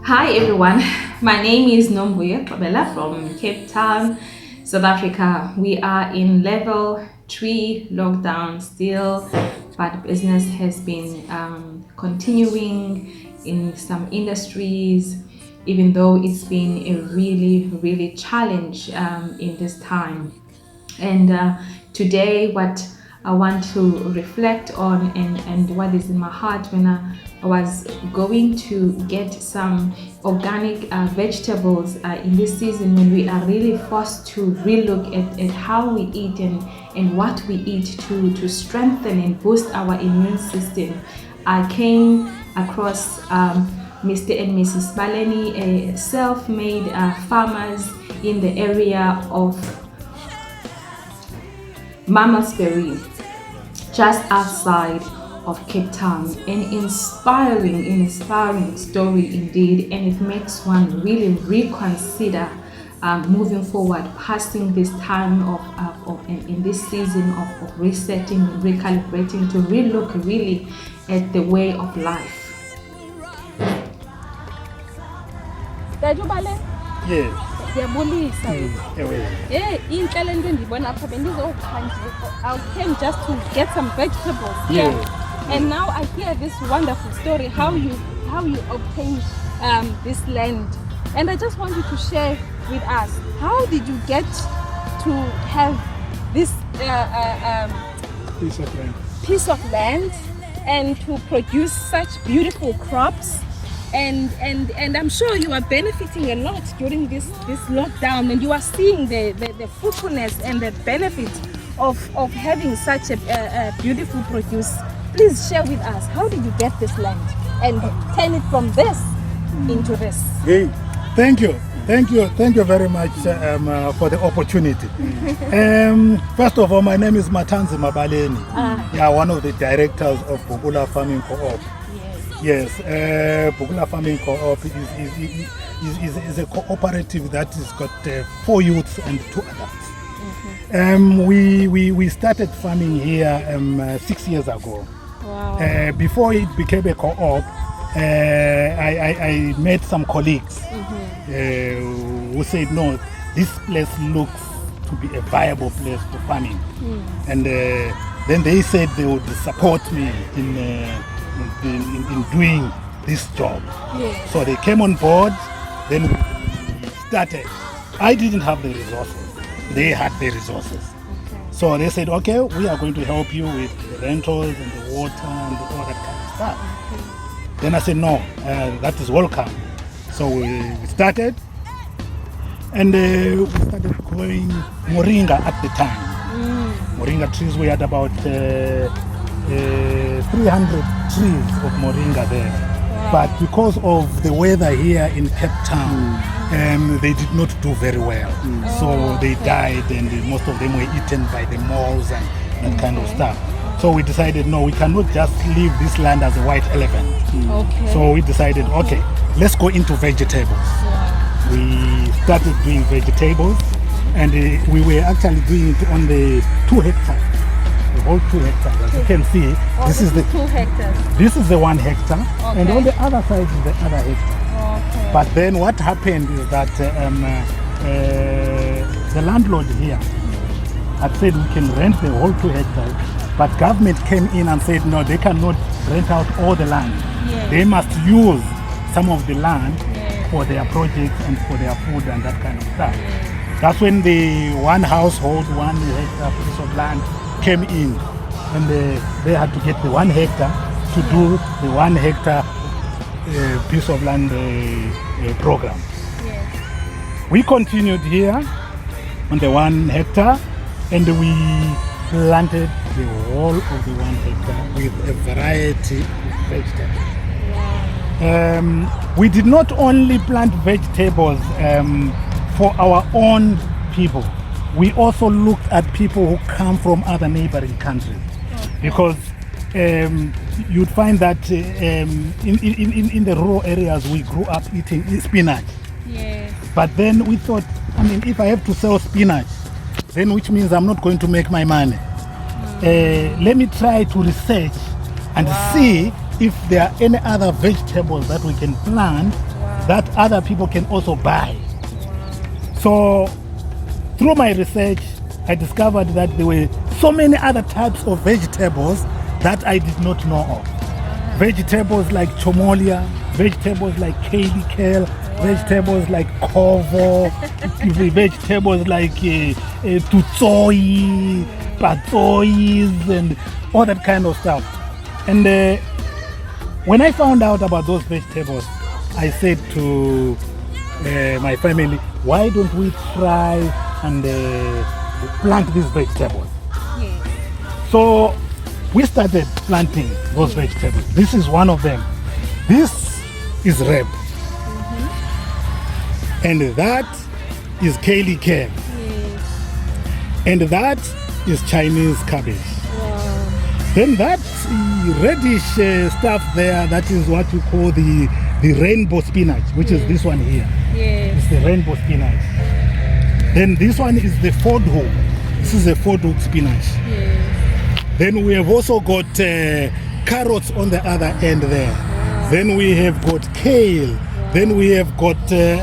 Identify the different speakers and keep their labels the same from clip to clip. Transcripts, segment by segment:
Speaker 1: Hi everyone, my name is Nombuye Kabela from Cape Town, South Africa. We are in level 3 lockdown still, but business has been continuing in some industries, even though it's been a really challenge in this time. And today, what I want to reflect on and what is in my heart when I was going to get some organic vegetables in this season when we are really forced to relook at how we eat and what we eat to strengthen and boost our immune system. I came across Mr. and Mrs. Baleni, a self-made farmers in the area of Mamasbury, just outside of Cape Town. An inspiring story indeed, and it makes one really reconsider moving forward, passing this time of in this season of resetting, recalibrating, to relook really at the way of life.
Speaker 2: Yes.
Speaker 3: Ngiyabulisa. Inhle lento endibona apha bendizokukhangela. I came just to get some vegetables here. And now I hear this wonderful story how you obtained this land. And I just want you to share with us, how did you get to have this piece of land and to produce such beautiful crops? And I'm sure you are benefiting a lot during this lockdown, and you are seeing the fruitfulness and the benefit of having such a beautiful produce. Please share with us, how did you get this land and turn it from this into this?
Speaker 2: Hey, thank you very much for the opportunity. First of all, my name is Matanzi Mabaleni. Yeah, one of the directors of Bugula Farming Co-op. Yes, Bugula Farming Co-op is a cooperative that has got 4 youths and 2 adults. We started farming here 6 years ago.
Speaker 3: Wow.
Speaker 2: Before it became a co-op, I met some colleagues who said, no, this place looks to be a viable place for farming. And then they said they would support me in doing this job.
Speaker 3: Yes.
Speaker 2: So they came on board, then we started. I didn't have the resources, they had the resources.
Speaker 3: Okay.
Speaker 2: So they said, okay, we are going to help you with the rentals and the water and all that kind of stuff.
Speaker 3: Okay.
Speaker 2: Then I said, no, that is welcome. So we started, and we started growing moringa at the time. Moringa trees, we had about 300 trees of moringa there.
Speaker 3: Wow.
Speaker 2: But because of the weather here in Cape Town, they did not do very well. So they died, and most of them were eaten by the moths and that kind of stuff. So we decided, no, we cannot just leave this land as a white elephant.
Speaker 3: Okay.
Speaker 2: So we decided, okay, let's go into vegetables.
Speaker 3: Wow.
Speaker 2: We started doing vegetables, and we were actually doing it on the 2 hectares. The whole 2 hectares, as you can see, this is the
Speaker 3: 2 hectares.
Speaker 2: This is the 1 hectare,
Speaker 3: Okay.
Speaker 2: and on the other side is the other hectare.
Speaker 3: Okay.
Speaker 2: But then what happened is that the landlord here had said we can rent the whole 2 hectares, but government came in and said no, they cannot rent out all the land.
Speaker 3: Yes.
Speaker 2: They must use some of the land
Speaker 3: Yes.
Speaker 2: for their projects and for their food and that kind of stuff. That's when the one household, 1 hectare piece of land came in, and they had to get the 1 hectare to do the 1 hectare piece of land program.
Speaker 3: Yes.
Speaker 2: We continued here on the 1 hectare, and we planted the whole of the 1 hectare with a variety of vegetables.
Speaker 3: Wow.
Speaker 2: We did not only plant vegetables for our own people, we also looked at people who come from other neighboring countries. Because you'd find that in the rural areas we grew up eating spinach.
Speaker 3: Yes.
Speaker 2: But then we thought, I mean, if I have to sell spinach, then which means I'm not going to make my money. Let me try to research and see if there are any other vegetables that we can plant that other people can also buy. So through my research, I discovered that there were so many other types of vegetables that I did not know of. Vegetables like chomolia, vegetables like kale kale, vegetables like kovo, vegetables like tutsoi, patsois, and all that kind of stuff. And when I found out about those vegetables, I said to my family, why don't we try and plant these vegetables?
Speaker 3: Yes.
Speaker 2: So we started planting those vegetables. This is one of them. This is reb. And that is kale kale.
Speaker 3: Yes.
Speaker 2: And that is Chinese cabbage.
Speaker 3: Wow.
Speaker 2: Then that reddish stuff there, that is what we call the rainbow spinach, which is this one here.
Speaker 3: Yes.
Speaker 2: It's the rainbow spinach. Then this one is the fordhook. This is the fordhook spinach.
Speaker 3: Yes.
Speaker 2: Then we have also got carrots on the other end there.
Speaker 3: Wow.
Speaker 2: Then we have got kale.
Speaker 3: Wow.
Speaker 2: Then we have got the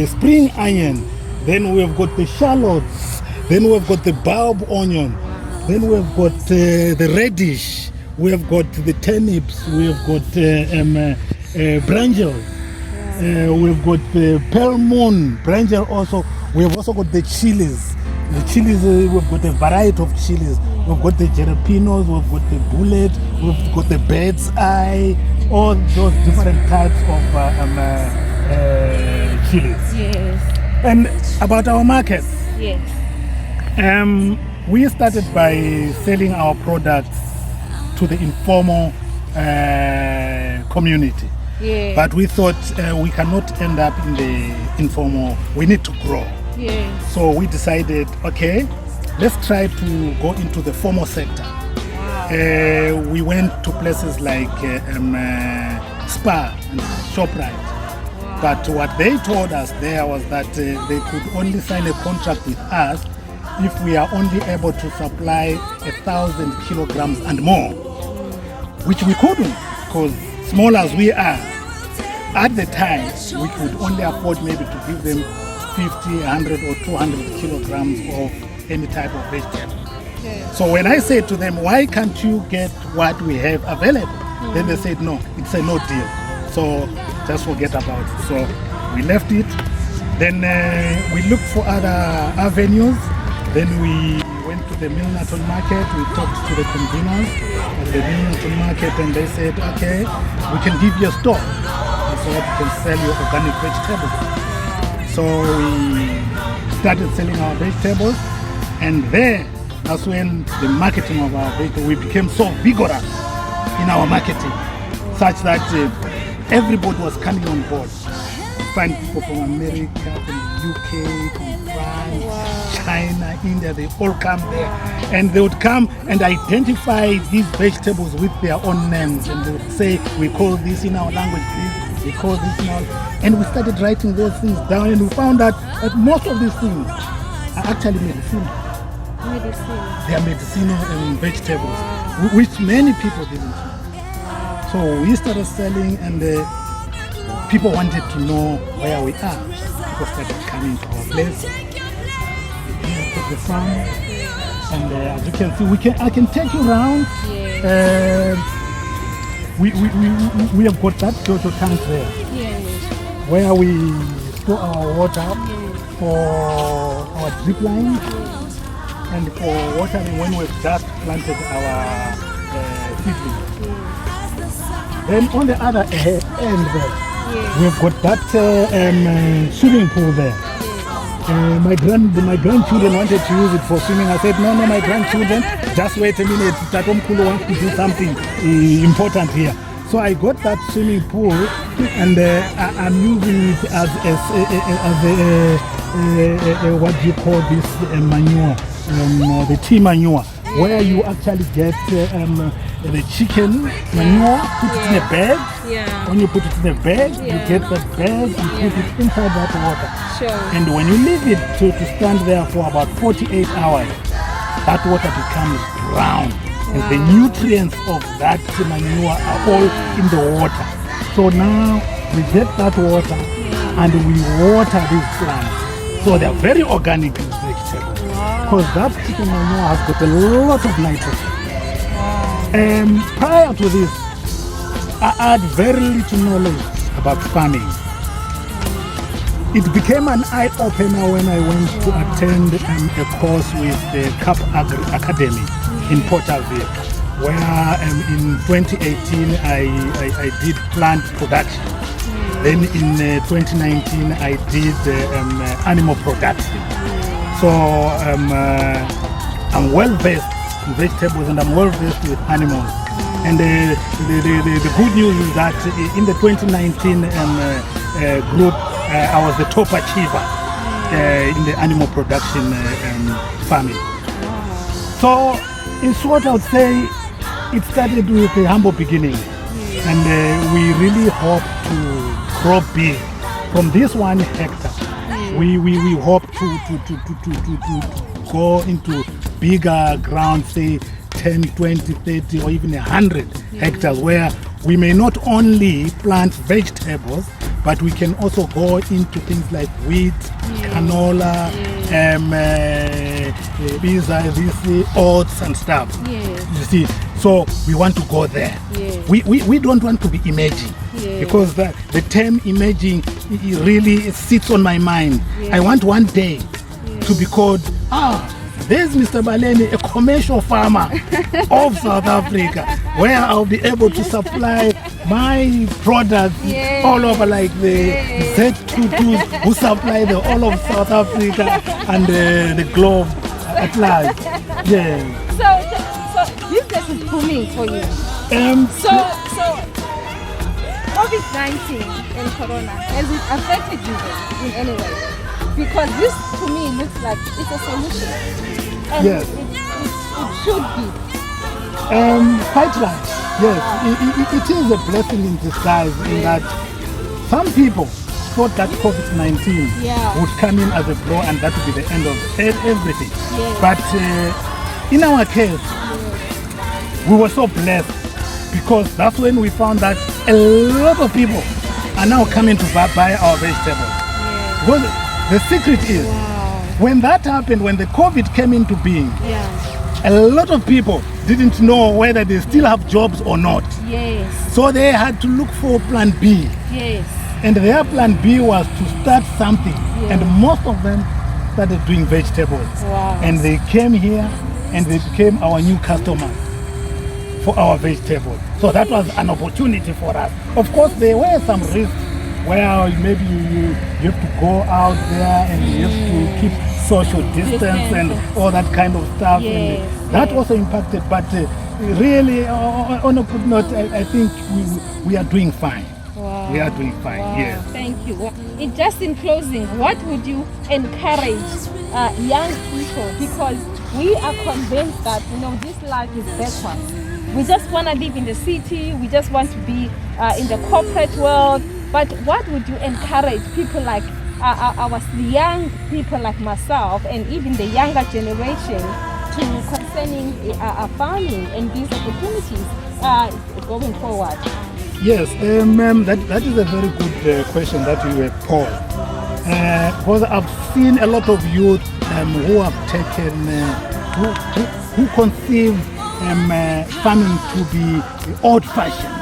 Speaker 2: spring onion. Then we have got the shallots. Then we have got the bulb onion. Then we have got the radish. We have got the turnips. We have got brinjal. We've got the pearl moon brinjal also. We have also got the chilies. The chilies, we've got a variety of chilies. We've got the jalapenos, we've got the bullet, we've got the bird's eye, all those different types of chilies.
Speaker 3: Yes.
Speaker 2: And about our market,
Speaker 3: Yes.
Speaker 2: we started by selling our products to the informal community.
Speaker 3: Yes.
Speaker 2: But we thought we cannot end up in the informal, we need to grow.
Speaker 3: Yes.
Speaker 2: So we decided, okay, let's try to go into the formal sector.
Speaker 3: Wow.
Speaker 2: We went to places like Spar and ShopRite.
Speaker 3: Wow.
Speaker 2: But what they told us there was that they could only sign a contract with us if we are only able to supply 1,000 kilograms and more, which we couldn't, because small as we are, at the time, we could only afford maybe to give them 50, 100 or 200 kilograms of any type of vegetable.
Speaker 3: Yes.
Speaker 2: So when I said to them, why can't you get what we have available? Then they said, no, it's a no deal. So just forget about it. So we left it. Then we looked for other avenues. Then we went to the Milnerton market. We talked to the conveners at the Milnerton market, and they said, okay, we can give you a store so that you can sell your organic vegetables. So we started selling our vegetables, and that's when the marketing of our vegetables, we became so vigorous in our marketing, such that everybody was coming on board. Find people from America, from UK, from France, China, India, they all come there, and they would come and identify these vegetables with their own names, and they would say, we call this in our language this, we call this in our... And we started writing those things down, and we found out that most of these things are actually medicinal. They are medicinal vegetables, which many people didn't know. So we started selling, and people wanted to know where we are. People started coming to our place, to the farm, and as you can see, I can take you around. We have got that Jojo tank there, where we store our water for our drip line and for watering when we've just planted our seedlings. Then on the other end there, we've got that swimming pool there. My grandchildren wanted to use it for swimming. I said, no, my grandchildren, just wait a minute. Tatomkulu wants to do something important here. So I got that swimming pool, and I'm using it as what do you call this manure, the tea manure, where you actually get the chicken manure, put it in a bag. When you put it in a bag, you get that bag and put it inside that water. And when you leave it to stand there for about 48 hours, that water becomes brown. And the nutrients of that manure are all in the water. So now we get that water and we water these plants. So they're very organic vegetables. Because that chicken manure has got a lot of nitrogen. Prior to this, I had very little knowledge about farming. It became an eye-opener when I went to attend a course with the CAP Agri Academy in Porterville, where in 2018 I did plant production. Then in 2019 I did animal production. So I'm well versed in vegetables and I'm well versed with animals. And the good news is that in the 2019 group, I was the top achiever in the animal production farming. So in short, I would say it started with a humble beginning, and we really hope to grow big from this 1 hectare. We hope to go into bigger ground, say 10, 20, 30 or even 100 hectares, where we may not only plant vegetables, but we can also go into things like wheat, canola, oats and stuff. You see, so we want to go there. We don't want to be emerging, because the term emerging really sits on my mind. I want one day to be called, there's Mr. Baleni, a commercial farmer of South Africa, where I'll be able to supply my products all over, like the Z22s who supply the all of South Africa and the globe at large.
Speaker 3: So business is booming for you. So COVID-19 and Corona, has it affected you in any way? Because this to me looks like it's a solution. And
Speaker 2: yes.
Speaker 3: It should be.
Speaker 2: Quite right. Yes, it is a blessing in disguise in that some people thought that COVID-19 would come in as a blow and that would be the end of everything. But in our case, we were so blessed, because that's when we found that a lot of people are now coming to buy our vegetables. Because the secret is, when that happened, when the COVID came into being, a lot of people didn't know whether they still have jobs or not. So they had to look for plan B. And their plan B was to start something. And most of them started doing vegetables. And they came here and they became our new customers for our vegetables. So that was an opportunity for us. Of course, there were some risks where maybe you have to go out there and you have to keep social distance and all that kind of stuff. And that also impacted, but really, on a good note, I think we are doing fine. We are doing fine, yes.
Speaker 3: Thank you. Just in closing, what would you encourage young people? Because we are convinced that, this life is backwards. We just want to live in the city. We just want to be in the corporate world. But what would you encourage people like our young people like myself and even the younger generation to concerning farming and these opportunities going forward?
Speaker 2: Yes, ma'am, that is a very good question that you have posed. Because I've seen a lot of youth who have taken, who conceive farming to be old-fashioned.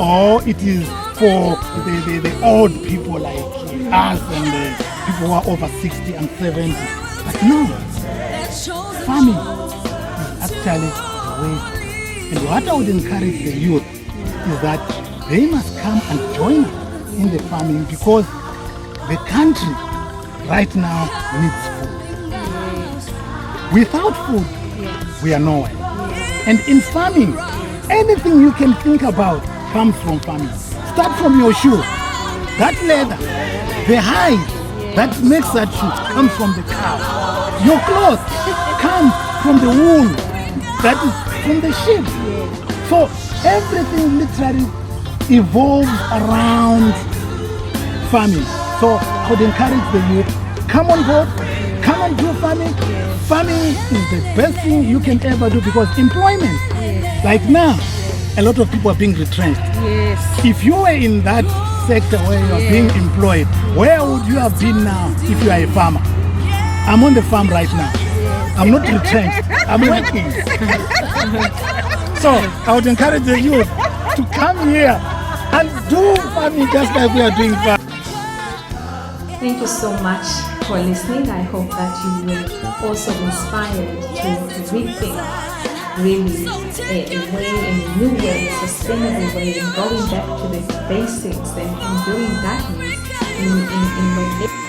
Speaker 2: Or it is for the old people like us and people who are over 60 and 70. But no, farming is actually the way. And what I would encourage the youth is that they must come and join in the farming, because the country right now needs food. Without food, we are nowhere. And in farming, anything you can think about comes from farming. Start from your shoe. That leather, the hide that makes that shoe comes from the cow. Your clothes come from the wool that is from the sheep. So everything literally evolves around farming. So I would encourage the youth, come on board, come and do farming. Farming is the best thing you can ever do, because employment, like now, a lot of people are being retrenched.
Speaker 3: Yes.
Speaker 2: If you were in that sector where you are being employed, where would you have been now if you are a farmer? I'm on the farm right now. I'm not retrenched. I'm working. So I would encourage the youth to come here and do farming just like we are doing farming.
Speaker 1: Thank you so much for listening. I hope that you will also inspired to rethink really a way, in a new way, a sustainable way, and going back to the basics and doing that means in